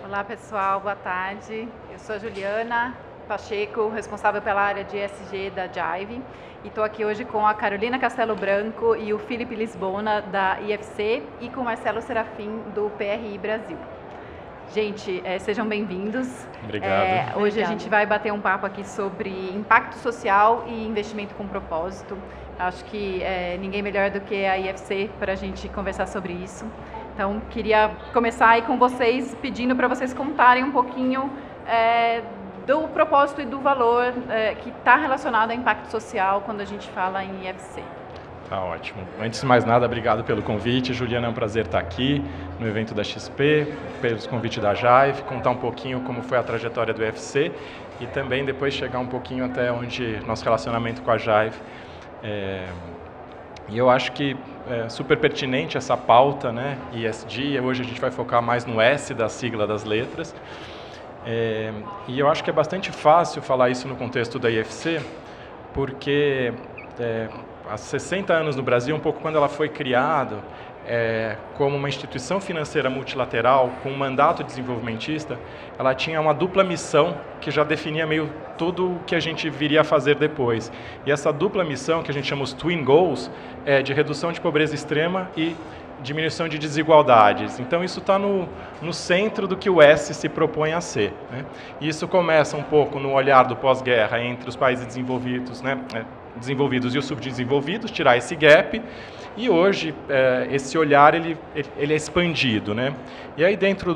Olá pessoal, boa tarde. Eu sou a Juliana Pacheco, responsável pela área de ESG da Jive, e estou aqui hoje com a Carolina Castelo Branco e o Felipe Lisbona da IFC e com o Marcelo Serafim do PRI Brasil. Gente, sejam bem-vindos. Obrigado. Hoje a gente vai bater um papo aqui sobre impacto social e investimento com propósito. Acho que ninguém melhor do que a IFC para a gente conversar sobre isso. Então, queria começar aí com vocês, pedindo para vocês contarem um pouquinho do propósito e do valor que está relacionado ao impacto social quando a gente fala em IFC. Tá ótimo. Antes de mais nada, obrigado pelo convite. Juliana, é um prazer estar aqui no evento da XP, pelo convite da Jive, contar um pouquinho como foi a trajetória do IFC e também depois chegar um pouquinho até onde nosso relacionamento com a Jive. E eu acho que é super pertinente essa pauta, né, ESG. Hoje a gente vai focar mais no S da sigla das letras. E eu acho que é bastante fácil falar isso no contexto da IFC, porque há 60 anos no Brasil, um pouco quando ela foi criada como uma instituição financeira multilateral com um mandato desenvolvimentista, ela tinha uma dupla missão que já definia meio tudo o que a gente viria a fazer depois. E essa dupla missão, que a gente chama os Twin Goals, é de redução de pobreza extrema e diminuição de desigualdades. Então isso está no centro do que o S se propõe a ser, né? E isso começa um pouco no olhar do pós-guerra entre os países desenvolvidos, né, desenvolvidos e os subdesenvolvidos, tirar esse gap. E hoje esse olhar ele é expandido, né? E aí dentro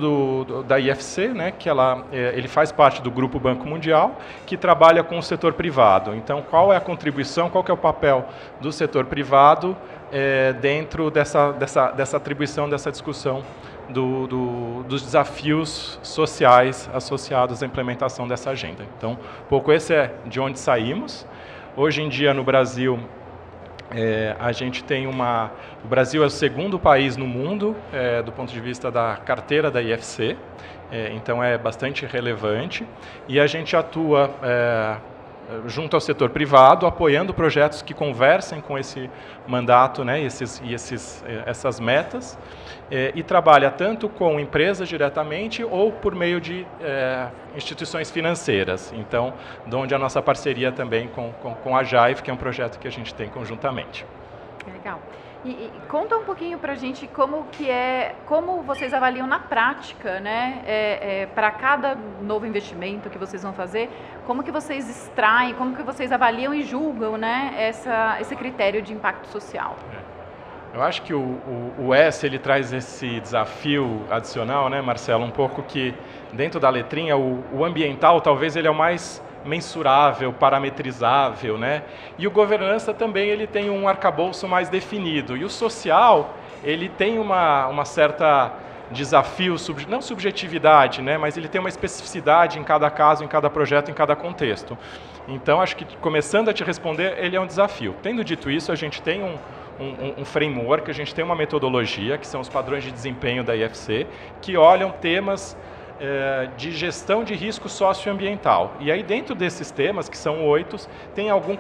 da IFC, né, que ele faz parte do Grupo Banco Mundial, que trabalha com o setor privado. Então, qual é a contribuição, qual que é o papel do setor privado dentro dessa atribuição, dessa discussão dos desafios sociais associados à implementação dessa agenda. Então, um pouco esse é de onde saímos. Hoje em dia, no Brasil, a gente tem o Brasil é o segundo país no mundo do ponto de vista da carteira da IFC, então é bastante relevante, e a gente atua junto ao setor privado, apoiando projetos que conversem com esse mandato, né, essas metas, e trabalha tanto com empresas diretamente ou por meio de instituições financeiras. Então, de onde a nossa parceria também com a Jive, que é um projeto que a gente tem conjuntamente. Legal. E conta um pouquinho para a gente como vocês avaliam na prática, né, para cada novo investimento que vocês vão fazer, como que vocês extraem, como que vocês avaliam e julgam, né, esse critério de impacto social. Eu acho que o S ele traz esse desafio adicional, né, Marcelo, um pouco que dentro da letrinha o ambiental talvez ele é o mais mensurável, parametrizável, né? E o governança também ele tem um arcabouço mais definido. E o social ele tem uma certa desafio, não subjetividade, né? Mas ele tem uma especificidade em cada caso, em cada projeto, em cada contexto. Então acho que começando a te responder, ele é um desafio. Tendo dito isso, a gente tem um framework, a gente tem uma metodologia, que são os padrões de desempenho da IFC, que olham temas de gestão de risco socioambiental. E aí dentro desses temas, que são 8, tem alguns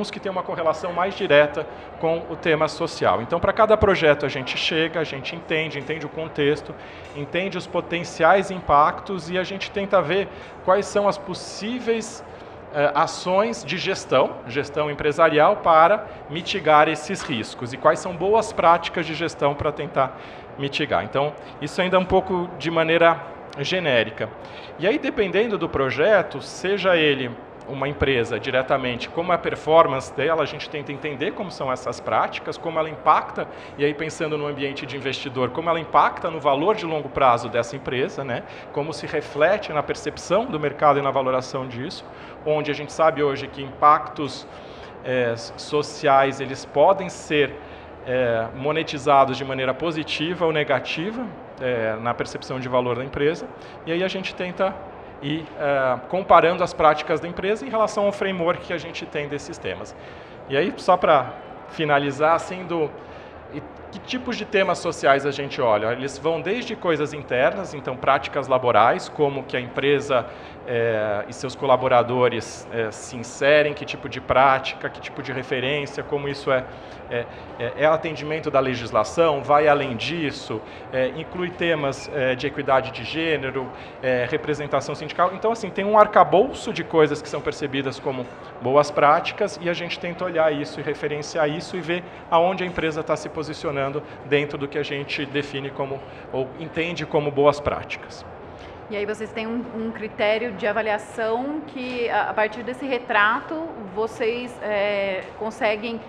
que têm uma correlação mais direta com o tema social. Então, para cada projeto a gente chega, a gente entende o contexto, entende os potenciais impactos e a gente tenta ver quais são as possíveis ações de gestão empresarial para mitigar esses riscos e quais são boas práticas de gestão para tentar mitigar. Então, isso ainda é um pouco de maneira genérica. E aí, dependendo do projeto, seja ele uma empresa diretamente, como é a performance dela, a gente tenta entender como são essas práticas, como ela impacta, e aí pensando no ambiente de investidor, como ela impacta no valor de longo prazo dessa empresa, né? Como se reflete na percepção do mercado e na valoração disso, onde a gente sabe hoje que impactos sociais eles podem ser monetizados de maneira positiva ou negativa na percepção de valor da empresa, e aí a gente tenta ir comparando as práticas da empresa em relação ao framework que a gente tem desses temas. E aí, só para finalizar, assim, Que tipos de temas sociais a gente olha? Eles vão desde coisas internas, então práticas laborais, como que a empresa e seus colaboradores se inserem, que tipo de prática, que tipo de referência, como isso é atendimento da legislação, vai além disso, inclui temas de equidade de gênero, representação sindical. Então, assim, tem um arcabouço de coisas que são percebidas como boas práticas e a gente tenta olhar isso e referenciar isso e ver aonde a empresa está se posicionando dentro do que a gente define como, ou entende como boas práticas. E aí vocês têm um critério de avaliação que, a partir desse retrato, vocês conseguem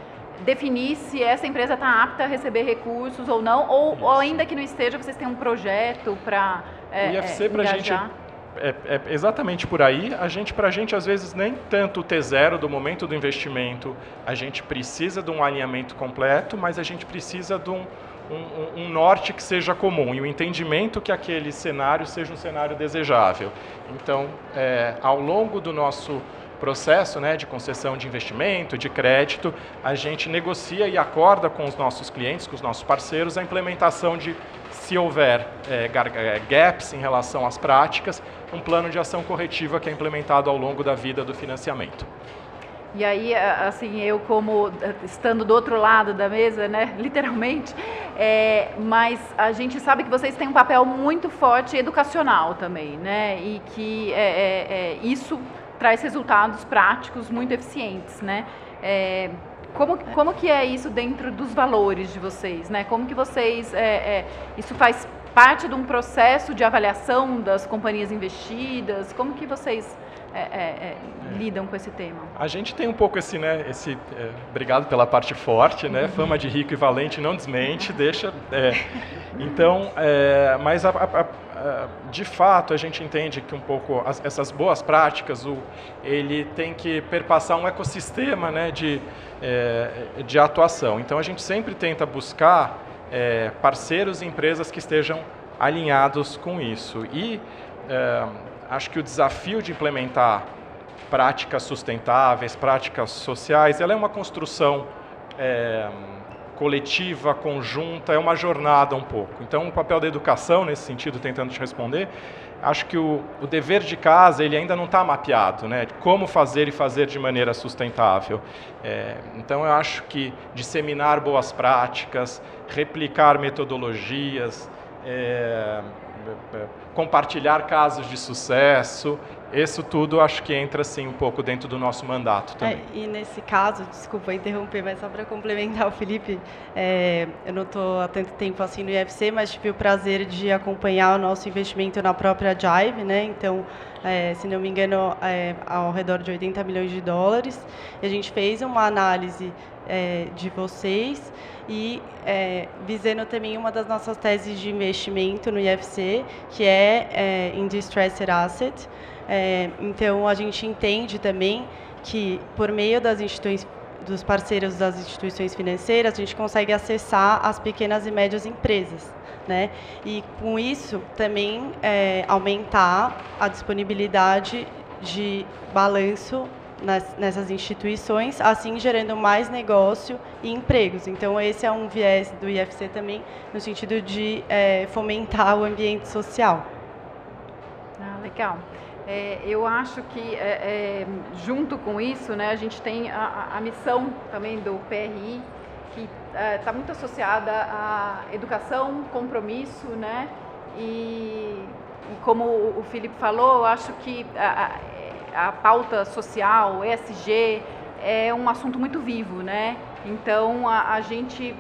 definir se essa empresa está apta a receber recursos ou não, ou ainda que não esteja, vocês têm um projeto para o IFC para a gente é exatamente por aí. Para a gente, às vezes, nem tanto o T0 do momento do investimento, a gente precisa de um alinhamento completo, mas a gente precisa de um norte que seja comum e o entendimento que aquele cenário seja um cenário desejável. Então, ao longo do nosso processo, né, de concessão de investimento, de crédito, a gente negocia e acorda com os nossos clientes, com os nossos parceiros, a implementação de, se houver gaps em relação às práticas, um plano de ação corretiva que é implementado ao longo da vida do financiamento. E aí, assim, eu como estando do outro lado da mesa, né, literalmente, mas a gente sabe que vocês têm um papel muito forte educacional também, né, e que isso traz resultados práticos muito eficientes, né. Como que é isso dentro dos valores de vocês, né? Como que vocês, isso faz parte de um processo de avaliação das companhias investidas? Como que vocês lidam com esse tema? A gente tem um pouco obrigado pela parte forte, né? Fama de rico e valente não desmente, deixa. Então, mas de fato a gente entende que um pouco essas boas práticas, ele tem que perpassar um ecossistema, né, de atuação. Então a gente sempre tenta buscar parceiros e empresas que estejam alinhados com isso. E acho que o desafio de implementar práticas sustentáveis, práticas sociais, ela é uma construção coletiva, conjunta, é uma jornada um pouco. Então, o papel da educação, nesse sentido, tentando te responder, acho que o dever de casa ele ainda não está mapeado, né? Como fazer e fazer de maneira sustentável. Então, eu acho que disseminar boas práticas, replicar metodologias, compartilhar casos de sucesso, isso tudo acho que entra assim um pouco dentro do nosso mandato também. E nesse caso, desculpa interromper, mas só para complementar o Felipe, eu não estou há tanto tempo assim no IFC, mas tive o prazer de acompanhar o nosso investimento na própria Jive, né? Então, se não me engano, ao redor de 80 milhões de dólares. E a gente fez uma análise de vocês e visando também uma das nossas teses de investimento no IFC, que é em Distressed Asset. Então, a gente entende também que, por meio das dos parceiros das instituições financeiras, a gente consegue acessar as pequenas e médias empresas, né? E, com isso, também aumentar a disponibilidade de balanço nessas instituições, assim gerando mais negócio e empregos. Então, esse é um viés do IFC também, no sentido de fomentar o ambiente social. Legal. Eu acho que, junto com isso, né, a gente tem a missão também do PRI, que está muito associada à educação, compromisso, né, e como o Felipe falou, eu acho que a pauta social, ESG, é um assunto muito vivo, né? Então, a gente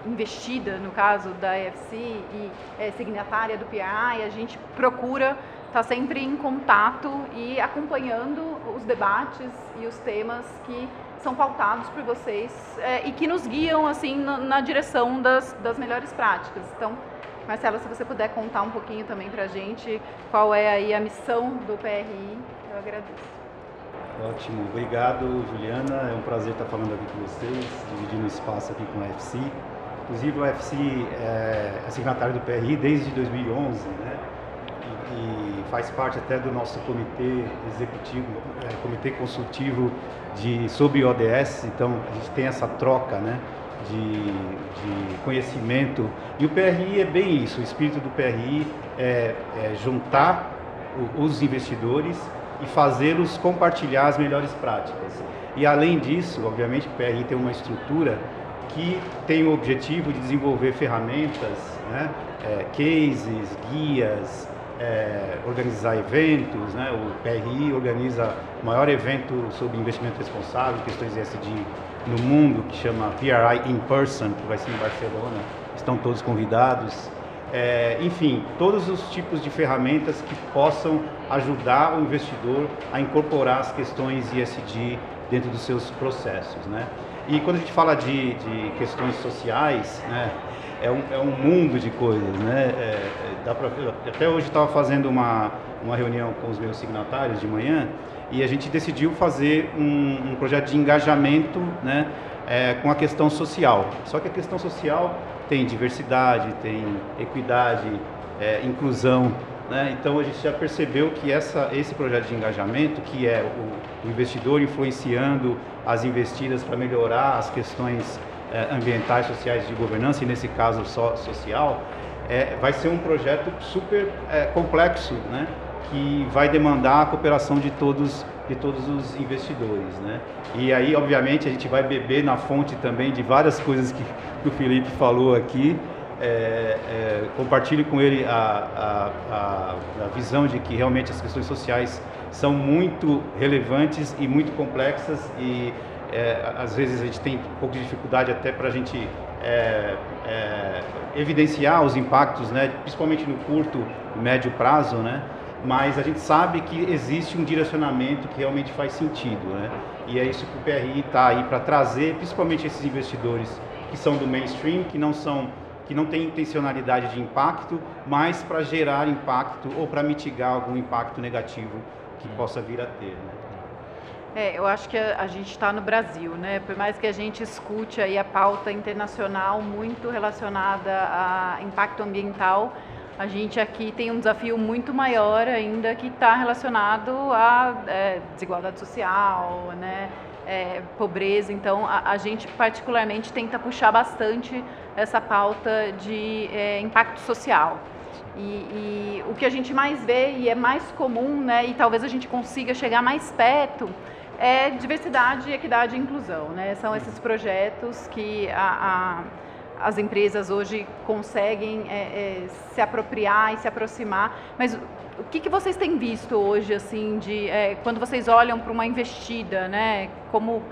investida, no caso da EFC, e signatária do PI, a gente procura estar sempre em contato e acompanhando os debates e os temas que são pautados por vocês e que nos guiam assim na direção das melhores práticas. Então, Marcelo, se você puder contar um pouquinho também para a gente qual é aí a missão do PRI, eu agradeço. Ótimo, obrigado, Juliana. É um prazer estar falando aqui com vocês, dividindo espaço aqui com a UFC. Inclusive, o UFC é signatário do PRI desde 2011, né? E faz parte até do nosso comitê executivo, comitê consultivo sobre ODS. Então, a gente tem essa troca, né, de conhecimento. E o PRI é bem isso, o espírito do PRI é juntar os investidores e fazê-los compartilhar as melhores práticas. E além disso, obviamente, o PRI tem uma estrutura que tem o objetivo de desenvolver ferramentas, né, cases, guias, organizar eventos, né? O PRI organiza o maior evento sobre investimento responsável, questões ESG no mundo, que chama PRI In Person, que vai ser em Barcelona, estão todos convidados. Enfim, todos os tipos de ferramentas que possam ajudar o investidor a incorporar as questões ESG dentro dos seus processos, né? E quando a gente fala de questões sociais, né, é um mundo de coisas, né? Até hoje estava fazendo uma reunião com os meus signatários de manhã e a gente decidiu fazer um projeto de engajamento, né, com a questão social. Só que a questão social tem diversidade, tem equidade, inclusão, né? Então a gente já percebeu que esse projeto de engajamento, que é o investidor influenciando as investidas para melhorar as questões ambientais, sociais de governança, e nesse caso só social, vai ser um projeto super complexo, né? Que vai demandar a cooperação de todos os investidores, né? E aí, obviamente, a gente vai beber na fonte também de várias coisas que o Felipe falou aqui. Compartilho com ele a visão de que realmente as questões sociais são muito relevantes e muito complexas e às vezes a gente tem um pouco de dificuldade até para a gente evidenciar os impactos, né, principalmente no curto e médio prazo, né? Mas a gente sabe que existe um direcionamento que realmente faz sentido, né? E é isso que o PRI está aí para trazer, principalmente esses investidores que são do mainstream, que não têm intencionalidade de impacto, mas para gerar impacto ou para mitigar algum impacto negativo que possa vir a ter, né? Eu acho que a gente está no Brasil, né? Por mais que a gente escute aí a pauta internacional muito relacionada a impacto ambiental, a gente aqui tem um desafio muito maior ainda que está relacionado à desigualdade social, né? Pobreza. Então a gente particularmente tenta puxar bastante essa pauta de impacto social. E o que a gente mais vê e é mais comum, né, e talvez a gente consiga chegar mais perto, é diversidade, equidade e inclusão, né? São esses projetos que as empresas hoje conseguem se apropriar e se aproximar. Mas o que vocês têm visto hoje, assim, quando vocês olham para uma investida, né? Como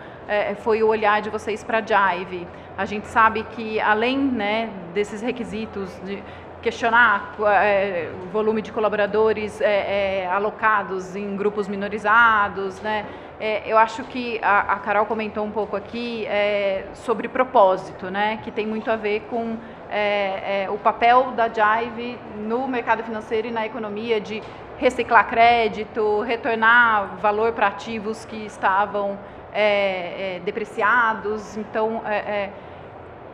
foi o olhar de vocês para a Jive? A gente sabe que, além, né, desses requisitos de questionar o volume de colaboradores alocados em grupos minorizados, né? Eu acho que a Carol comentou um pouco aqui sobre propósito, né? Que tem muito a ver com o papel da Jive no mercado financeiro e na economia de reciclar crédito, retornar valor para ativos que estavam depreciados. Então,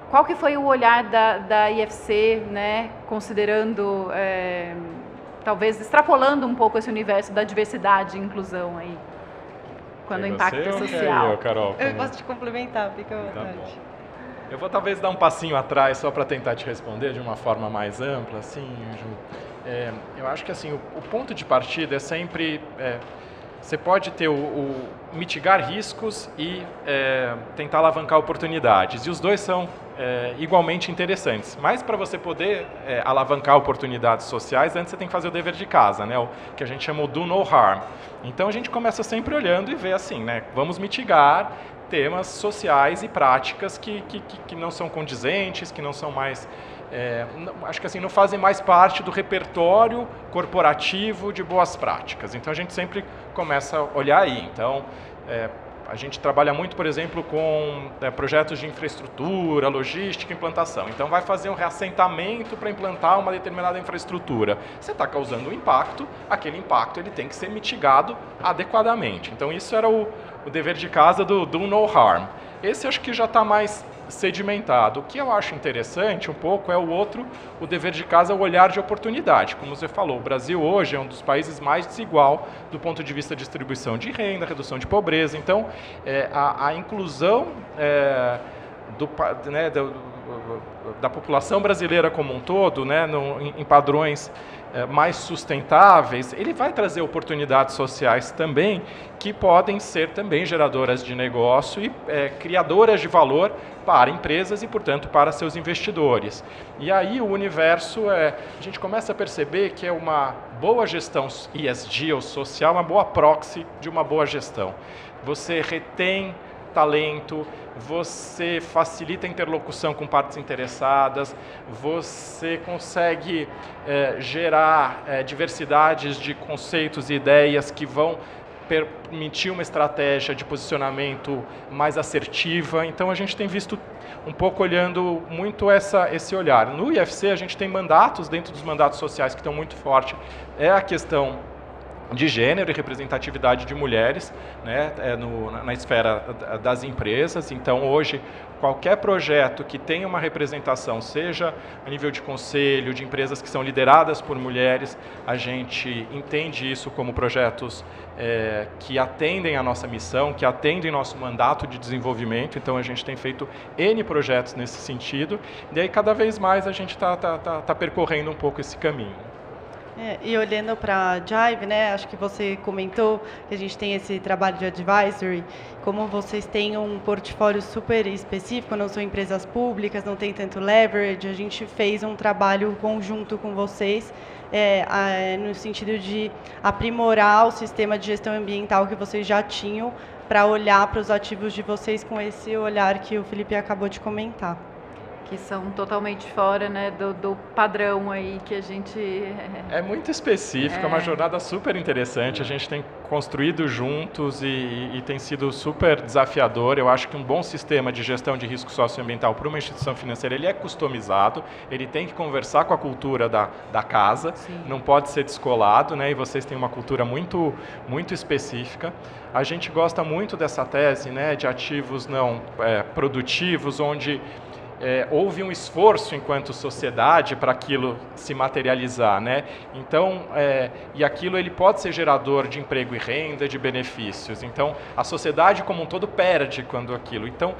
qual que foi o olhar da IFC, né, considerando, talvez extrapolando um pouco esse universo da diversidade e inclusão aí, quando o impacto é social? Eu, Carol, Eu posso te complementar, fica à vontade. Tá. Eu vou talvez dar um passinho atrás só para tentar te responder de uma forma mais ampla, assim, Ju. Eu acho que assim, o ponto de partida é sempre... Você pode ter mitigar riscos e tentar alavancar oportunidades. E os dois são igualmente interessantes. Mas para você poder alavancar oportunidades sociais, antes você tem que fazer o dever de casa, né? O que a gente chama de do no harm. Então a gente começa sempre olhando e vê assim, né? Vamos mitigar temas sociais e práticas que não são condizentes, que não são mais... acho que assim, não fazem mais parte do repertório corporativo de boas práticas. Então a gente sempre começa a olhar aí. Então a gente trabalha muito, por exemplo, com projetos de infraestrutura, logística, implantação. Então vai fazer um reassentamento para implantar uma determinada infraestrutura. Você está causando um impacto, aquele impacto ele tem que ser mitigado adequadamente. Então isso era o dever de casa do no harm. Esse acho que já está mais sedimentado. O que eu acho interessante um pouco é o dever de casa, o olhar de oportunidade. Como você falou, o Brasil hoje é um dos países mais desigual do ponto de vista de distribuição de renda, redução de pobreza. Então, a inclusão da população brasileira como um todo, né, em padrões mais sustentáveis, ele vai trazer oportunidades sociais também, que podem ser também geradoras de negócio e criadoras de valor para empresas e, portanto, para seus investidores. E aí o universo, a gente começa a perceber que é uma boa gestão ESG ou social, uma boa proxy de uma boa gestão. Você retém talento, você facilita a interlocução com partes interessadas, você consegue gerar diversidades de conceitos e ideias que vão permitir uma estratégia de posicionamento mais assertiva. Então a gente tem visto um pouco olhando muito esse olhar. No IFC a gente tem mandatos, dentro dos mandatos sociais que estão muito fortes, é a questão de gênero e representatividade de mulheres, né, na esfera das empresas. Então, hoje, qualquer projeto que tenha uma representação, seja a nível de conselho, de empresas que são lideradas por mulheres, a gente entende isso como projetos que atendem a nossa missão, que atendem nosso mandato de desenvolvimento. Então, a gente tem feito N projetos nesse sentido, e aí cada vez mais a gente está percorrendo um pouco esse caminho. E olhando para a Jive, né, acho que você comentou que a gente tem esse trabalho de advisory, como vocês têm um portfólio super específico, não são empresas públicas, não tem tanto leverage, a gente fez um trabalho conjunto com vocês, no sentido de aprimorar o sistema de gestão ambiental que vocês já tinham, para olhar para os ativos de vocês com esse olhar que o Felipe acabou de comentar. Que são totalmente fora, né, do padrão aí que a gente... É muito específico, é uma jornada super interessante, a gente tem construído juntos e tem sido super desafiador. Eu acho que um bom sistema de gestão de risco socioambiental para uma instituição financeira, ele é customizado, ele tem que conversar com a cultura da casa, sim, não pode ser descolado, né, e vocês têm uma cultura muito, muito específica. A gente gosta muito dessa tese, né, de ativos não produtivos, onde houve um esforço enquanto sociedade para aquilo se materializar, né? Então, e aquilo ele pode ser gerador de emprego e renda, de benefícios. Então, a sociedade como um todo perde quando aquilo. Então,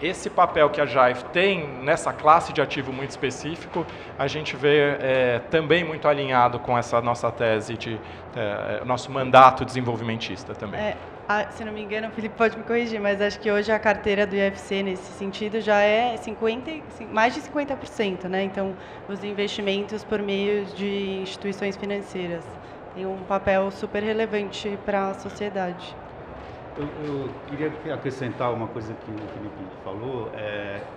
esse papel que a Jive tem nessa classe de ativo muito específico, a gente vê também muito alinhado com essa nossa tese de nosso mandato desenvolvimentista também. Se não me engano, o Felipe pode me corrigir, mas acho que hoje a carteira do IFC nesse sentido já é mais de 50%, né? Então, os investimentos por meio de instituições financeiras têm um papel super relevante para a sociedade. Eu queria acrescentar uma coisa que o Felipe falou,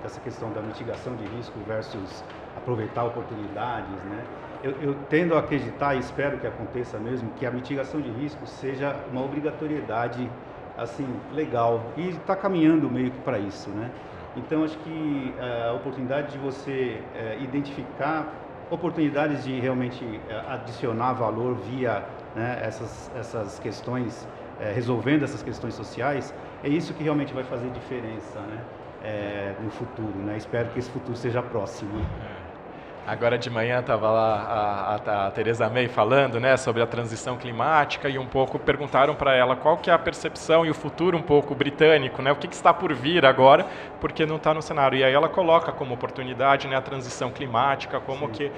dessa questão da mitigação de risco versus aproveitar oportunidades, né? Eu tendo a acreditar e espero que aconteça mesmo, que a mitigação de risco seja uma obrigatoriedade assim, legal, e está caminhando meio que para isso, né? Então, acho que a oportunidade de você identificar oportunidades de realmente adicionar valor via, né, essas questões, resolvendo essas questões sociais, é isso que realmente vai fazer diferença, né, no futuro, né? Espero que esse futuro seja próximo. Agora de manhã estava lá a Theresa May falando, né, sobre a transição climática, e um pouco perguntaram para ela qual que é a percepção e o futuro um pouco britânico, né, o que está por vir agora, porque não está no cenário. E aí ela coloca como oportunidade, né, a transição climática, como que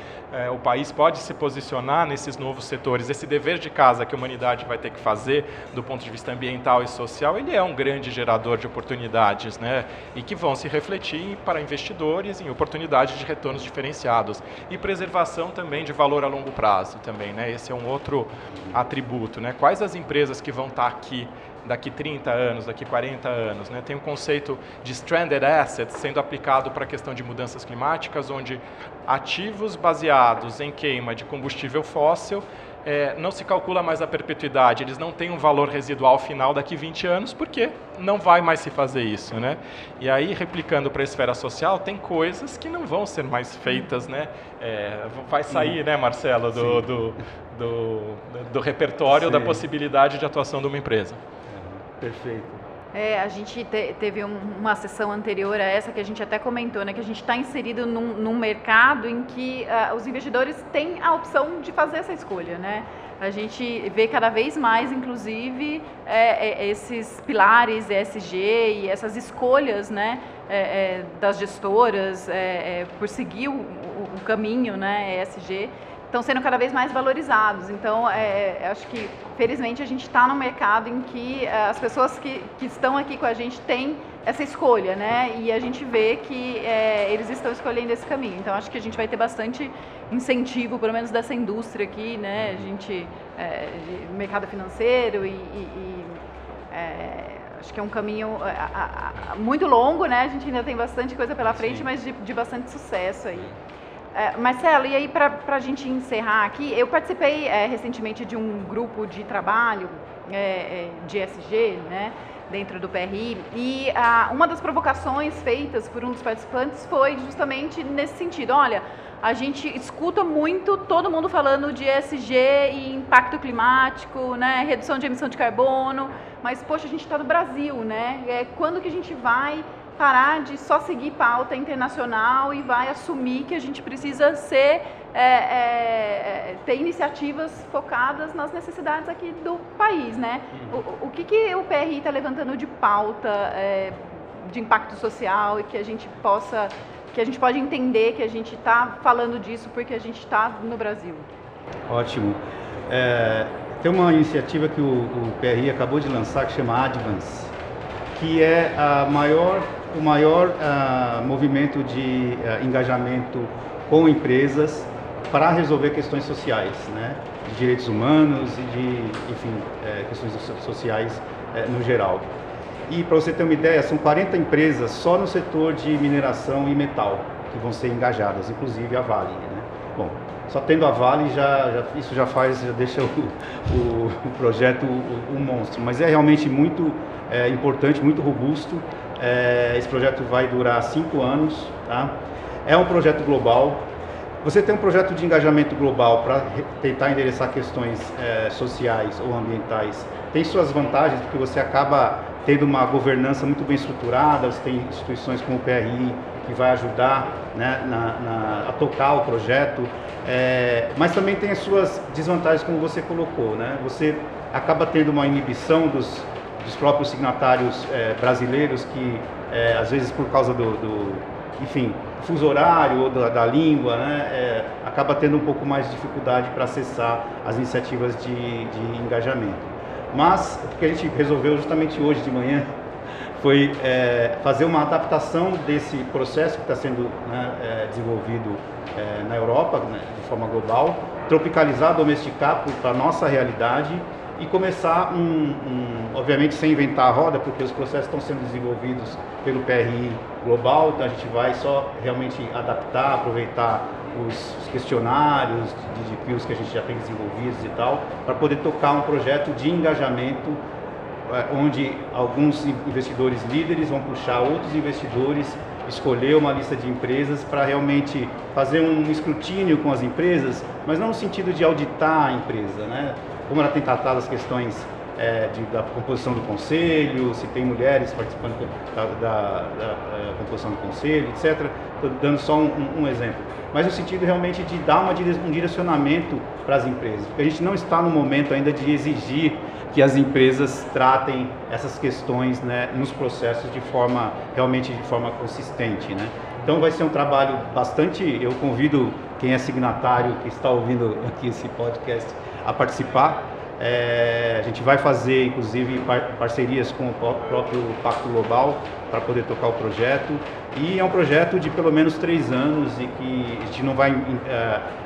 o país pode se posicionar nesses novos setores. Esse dever de casa que a humanidade vai ter que fazer do ponto de vista ambiental e social, ele é um grande gerador de oportunidades, né, e que vão se refletir para investidores em oportunidades de retornos diferenciados. E preservação também de valor a longo prazo também, né? Esse é um outro atributo, né? Quais as empresas que vão estar aqui daqui 30 anos, daqui 40 anos, né? Tem um conceito de stranded assets sendo aplicado para a questão de mudanças climáticas, onde ativos baseados em queima de combustível fóssil não se calcula mais a perpetuidade, eles não têm um valor residual final daqui 20 anos, porque não vai mais se fazer isso, né? E aí, replicando para a esfera social, tem coisas que não vão ser mais feitas, né? Vai sair, né, Marcelo, do repertório da possibilidade de atuação de uma empresa. Perfeito. A gente teve uma sessão anterior a essa que a gente até comentou, né, que a gente está inserido num mercado em que os investidores têm a opção de fazer essa escolha, né? A gente vê cada vez mais, inclusive, esses pilares ESG e essas escolhas, né, das gestoras, por seguir o caminho, né, ESG, estão sendo cada vez mais valorizados. Então, acho que, felizmente, a gente está num mercado em que as pessoas que estão aqui com a gente têm essa escolha, né? E a gente vê que eles estão escolhendo esse caminho. Então, acho que a gente vai ter bastante incentivo, pelo menos dessa indústria aqui, né? A gente, mercado financeiro acho que é um caminho muito longo, né? A gente ainda tem bastante coisa pela frente, mas de bastante sucesso aí. Marcelo, e aí para a gente encerrar aqui, eu participei recentemente de um grupo de trabalho de ESG, né, dentro do PRI, e uma das provocações feitas por um dos participantes foi justamente nesse sentido: olha, a gente escuta muito todo mundo falando de ESG e impacto climático, né, redução de emissão de carbono, mas poxa, a gente está no Brasil, né? Quando que a gente vai parar de só seguir pauta internacional e vai assumir que a gente precisa ter iniciativas focadas nas necessidades aqui do país, né? O que o PRI está levantando de pauta de impacto social e que a gente pode entender que a gente está falando disso porque a gente está no Brasil? Ótimo. Tem uma iniciativa que o PRI acabou de lançar que chama Advance, que é o maior movimento de engajamento com empresas para resolver questões sociais, né, de direitos humanos e de, questões sociais no geral. E para você ter uma ideia, são 40 empresas só no setor de mineração e metal que vão ser engajadas, inclusive a Vale, né? Bom, só tendo a Vale isso já deixa o projeto um monstro, mas é realmente muito importante, muito robusto. Esse projeto vai durar 5 anos, tá? É um projeto global. Você tem um projeto de engajamento global para tentar endereçar questões sociais ou ambientais. Tem suas vantagens, porque você acaba tendo uma governança muito bem estruturada, você tem instituições como o PRI que vai ajudar, né, a tocar o projeto, mas também tem as suas desvantagens, como você colocou, né? Você acaba tendo uma inibição dos próprios signatários brasileiros que, às vezes por causa do fuso horário ou da língua, né, acaba tendo um pouco mais de dificuldade para acessar as iniciativas de engajamento. Mas o que a gente resolveu justamente hoje de manhã foi fazer uma adaptação desse processo que está sendo, né, desenvolvido na Europa, né, de forma global, tropicalizar, domesticar para a nossa realidade e começar obviamente sem inventar a roda, porque os processos estão sendo desenvolvidos pelo PRI global, então a gente vai só realmente adaptar, aproveitar os questionários de desafios que a gente já tem desenvolvidos e tal, para poder tocar um projeto de engajamento onde alguns investidores líderes vão puxar outros investidores, escolher uma lista de empresas para realmente fazer um escrutínio com as empresas, mas não no sentido de auditar a empresa, né? Como ela tem tratado as questões da composição do conselho, se tem mulheres participando da composição do conselho, etc. Estou dando só um exemplo. Mas no sentido realmente de dar um direcionamento para as empresas, porque a gente não está no momento ainda de exigir que as empresas tratem essas questões, né, nos processos realmente de forma consistente, né? Então vai ser um trabalho eu convido quem é signatário, que está ouvindo aqui esse podcast, a participar. A gente vai fazer, inclusive, parcerias com o próprio Pacto Global para poder tocar o projeto. E é um projeto de pelo menos 3 anos e que a gente não vai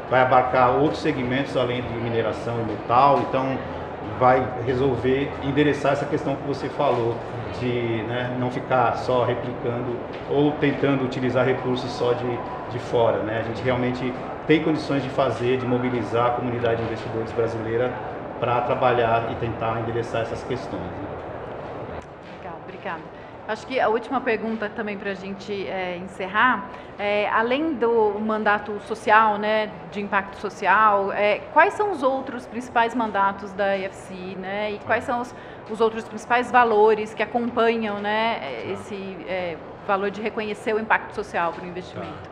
abarcar outros segmentos além de mineração e metal. Então, vai resolver endereçar essa questão que você falou de, né, não ficar só replicando ou tentando utilizar recursos só de fora, né? A gente realmente tem condições de mobilizar a comunidade de investidores brasileira para trabalhar e tentar endereçar essas questões, né? Legal, obrigada. Acho que a última pergunta também para a gente encerrar, além do mandato social, né, de impacto social, quais são os outros principais mandatos da IFC, né, e quais são os outros principais valores que acompanham, né, esse valor de reconhecer o impacto social para o investimento?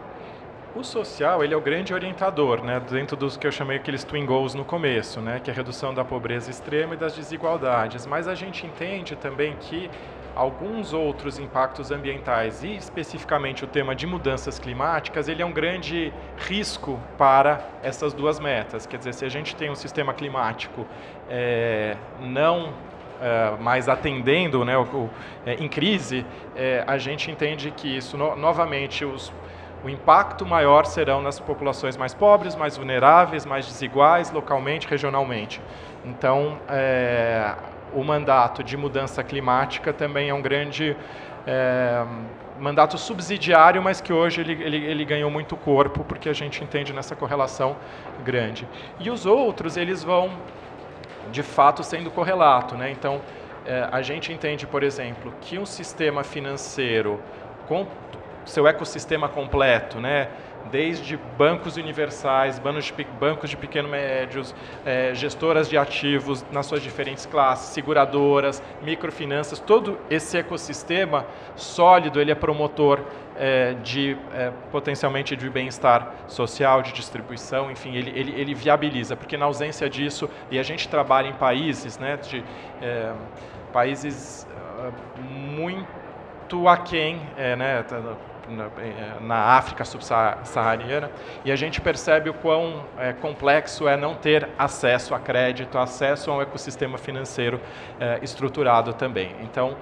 O social, ele é o grande orientador, né, dentro dos que eu chamei aqueles twin goals no começo, né, que é a redução da pobreza extrema e das desigualdades. Mas a gente entende também que alguns outros impactos ambientais e especificamente o tema de mudanças climáticas, ele é um grande risco para essas duas metas. Quer dizer, se a gente tem um sistema climático não mais atendendo, né, em crise, a gente entende que isso, novamente, o impacto maior serão nas populações mais pobres, mais vulneráveis, mais desiguais, localmente, regionalmente. Então, o mandato de mudança climática também é um grande mandato subsidiário, mas que hoje ele ganhou muito corpo, porque a gente entende nessa correlação grande. E os outros, eles vão, de fato, sendo correlato, né? Então, a gente entende, por exemplo, que um sistema financeiro com seu ecossistema completo, né? Desde bancos universais, bancos de pequenos e médios, gestoras de ativos nas suas diferentes classes, seguradoras, microfinanças, todo esse ecossistema sólido, ele é promotor potencialmente de bem-estar social, de distribuição, enfim, ele viabiliza, porque na ausência disso, e a gente trabalha em países, né, países muito aquém, né, na África subsaariana, e a gente percebe o quão complexo é não ter acesso a crédito, acesso a um ecossistema financeiro estruturado também. Então,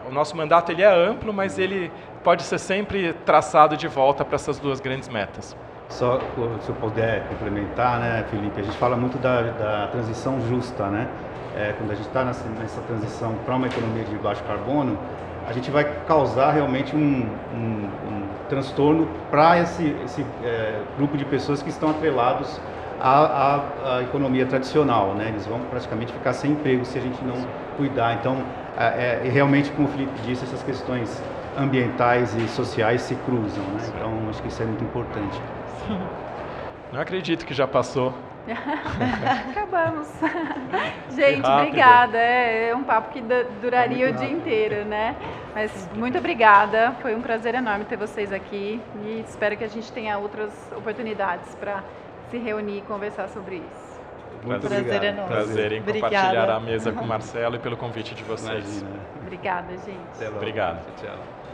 o nosso mandato ele é amplo, mas ele pode ser sempre traçado de volta para essas duas grandes metas. Só se eu puder complementar, né, Felipe, a gente fala muito da transição justa, né? Quando a gente está nessa transição para uma economia de baixo carbono, a gente vai causar realmente um transtorno para esse grupo de pessoas que estão atrelados à economia tradicional, né? Eles vão praticamente ficar sem emprego se a gente não cuidar. Então, realmente, como o Felipe disse, essas questões ambientais e sociais se cruzam, né? Então, acho que isso é muito importante. Não acredito que já passou. Acabamos. Gente, obrigada. É um papo que duraria o dia inteiro, né? Mas muito obrigada. Foi um prazer enorme ter vocês aqui e espero que a gente tenha outras oportunidades para se reunir e conversar sobre isso. Muito prazer enorme. Prazer em compartilhar a mesa com o Marcelo e pelo convite de vocês. Imagina. Obrigada, gente. Obrigado. Tchau.